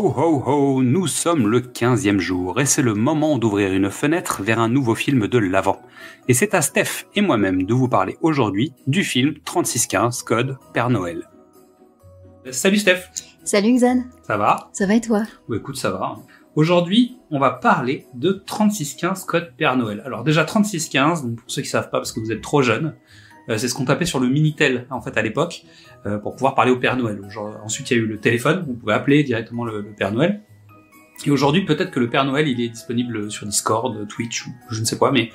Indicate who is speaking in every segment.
Speaker 1: Ho ho ho, nous sommes le 15e jour et c'est le moment d'ouvrir une fenêtre vers un nouveau film de l'Avent. Et c'est à Steph et moi-même de vous parler aujourd'hui du film 3615 Code Père Noël. Salut Steph.
Speaker 2: Salut Xan.
Speaker 1: Ça va ?
Speaker 2: Ça va et toi ?
Speaker 1: Bon, écoute, ça va. Aujourd'hui, on va parler de 3615 Code Père Noël. Alors déjà 3615, donc pour ceux qui savent pas parce que vous êtes trop jeunes, c'est ce qu'on tapait sur le Minitel en fait à l'époque pour pouvoir parler au Père Noël. Genre, ensuite il y a eu le téléphone, on pouvait appeler directement le Père Noël. Et aujourd'hui peut-être que le Père Noël il est disponible sur Discord, Twitch ou je ne sais quoi, mais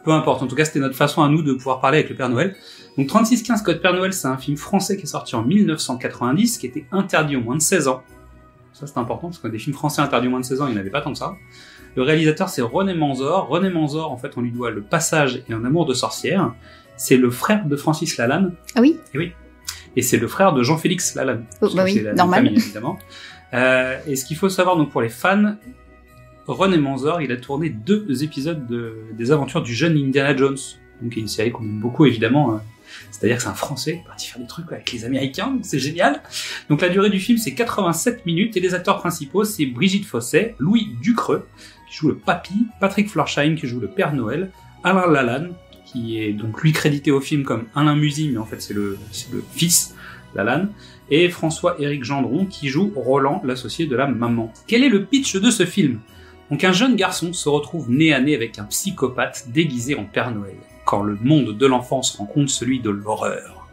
Speaker 1: peu importe. En tout cas c'était notre façon à nous de pouvoir parler avec le Père Noël. Donc 3615 Code Père Noël, c'est un film français qui est sorti en 1990, qui était interdit aux moins de 16 ans. Ça c'est important parce que des films français interdits aux moins de 16 ans, il n'y en avait pas tant que ça. Le réalisateur c'est René Manzor. René Manzor, en fait on lui doit Le Passage et Un amour de sorcière. C'est le frère de Francis Lalanne.
Speaker 2: Ah oui ?
Speaker 1: Et oui. Et c'est le frère de Jean-Félix Lalanne.
Speaker 2: Oh, bah oui, normal.
Speaker 1: Famille, évidemment. Et ce qu'il faut savoir donc pour les fans, René Manzor, il a tourné 2 épisodes des aventures du jeune Indiana Jones. Donc une série qu'on aime beaucoup évidemment. C'est-à-dire que c'est un Français parti faire des trucs avec les Américains, donc c'est génial. Donc la durée du film c'est 87 minutes et les acteurs principaux c'est Brigitte Fossey, Louis Ducreux qui joue le papy, Patrick Florsheim qui joue le Père Noël, Alain Lalanne qui est donc lui crédité au film comme Alain Musy, mais en fait c'est le fils Lalanne, et François-Éric Gendron qui joue Roland, l'associé de la maman. Quel est le pitch de ce film ? Donc un jeune garçon se retrouve nez à nez avec un psychopathe déguisé en Père Noël, quand le monde de l'enfance rencontre celui de l'horreur.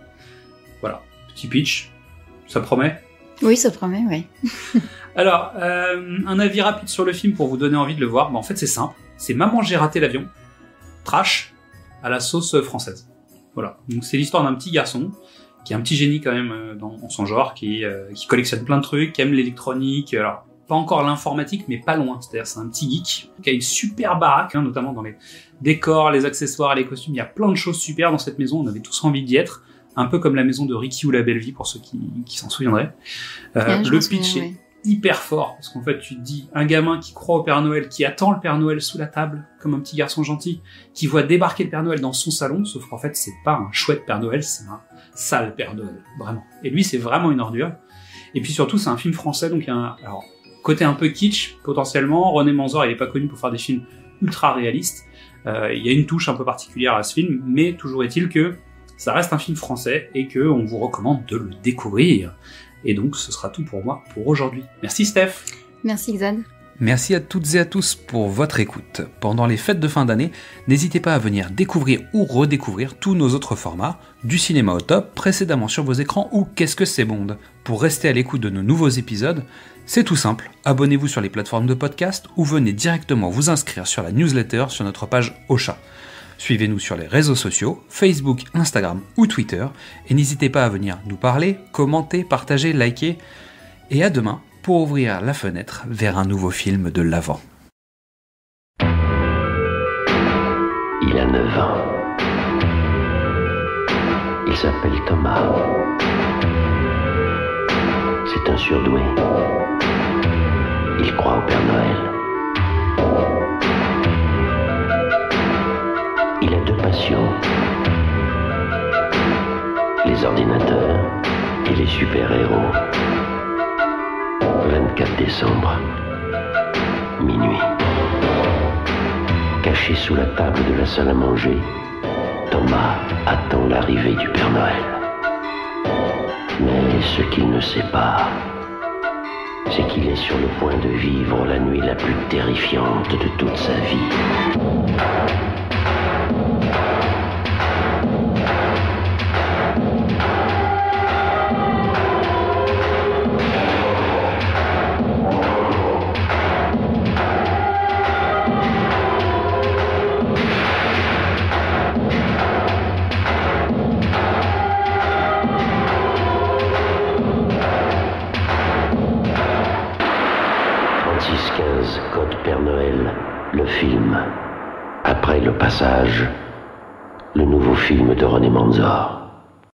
Speaker 1: Voilà, petit pitch, ça promet ?
Speaker 2: Oui, ça promet, oui.
Speaker 1: Alors, un avis rapide sur le film pour vous donner envie de le voir, en fait c'est simple, c'est Maman j'ai raté l'avion, trash, à la sauce française. Voilà. Donc c'est l'histoire d'un petit garçon qui est un petit génie quand même dans son genre, qui collectionne plein de trucs, qui aime l'électronique. Alors pas encore l'informatique, mais pas loin. C'est-à-dire c'est un petit geek qui a une super baraque, notamment dans les décors, les accessoires, les costumes. Il y a plein de choses super dans cette maison. On avait tous envie d'y être. Un peu comme la maison de Ricky ou la Belle Vie pour ceux qui s'en souviendraient. Le pitch est hyper fort, parce qu'en fait tu te dis, un gamin qui croit au Père Noël, qui attend le Père Noël sous la table, comme un petit garçon gentil, qui voit débarquer le Père Noël dans son salon, sauf qu'en fait c'est pas un chouette Père Noël, c'est un sale Père Noël, vraiment. Et lui c'est vraiment une ordure. Et puis surtout c'est un film français, donc il y a alors, côté un peu kitsch, potentiellement, René Manzor il est pas connu pour faire des films ultra réalistes, il y a une touche un peu particulière à ce film, mais toujours est-il que ça reste un film français, et que on vous recommande de le découvrir. Et donc, ce sera tout pour moi pour aujourd'hui. Merci Steph.
Speaker 2: Merci Xan.
Speaker 3: Merci à toutes et à tous pour votre écoute. Pendant les fêtes de fin d'année, n'hésitez pas à venir découvrir ou redécouvrir tous nos autres formats, du cinéma au top, précédemment sur vos écrans ou Qu'est-ce que c'est Bond. Pour rester à l'écoute de nos nouveaux épisodes, c'est tout simple, abonnez-vous sur les plateformes de podcast ou venez directement vous inscrire sur la newsletter sur notre page Ocha. Suivez-nous sur les réseaux sociaux, Facebook, Instagram ou Twitter, et n'hésitez pas à venir nous parler, commenter, partager, liker, et à demain pour ouvrir la fenêtre vers un nouveau film de l'Avent.
Speaker 4: Il a 9 ans. Il s'appelle Thomas. C'est un surdoué. Il croit au Père Noël. Il a 2 passions, les ordinateurs et les super-héros. 24 décembre, minuit. Caché sous la table de la salle à manger, Thomas attend l'arrivée du Père Noël. Mais ce qu'il ne sait pas, c'est qu'il est sur le point de vivre la nuit la plus terrifiante de toute sa vie. Code Père Noël, le film. Après Le Passage, le nouveau film de René Manzor.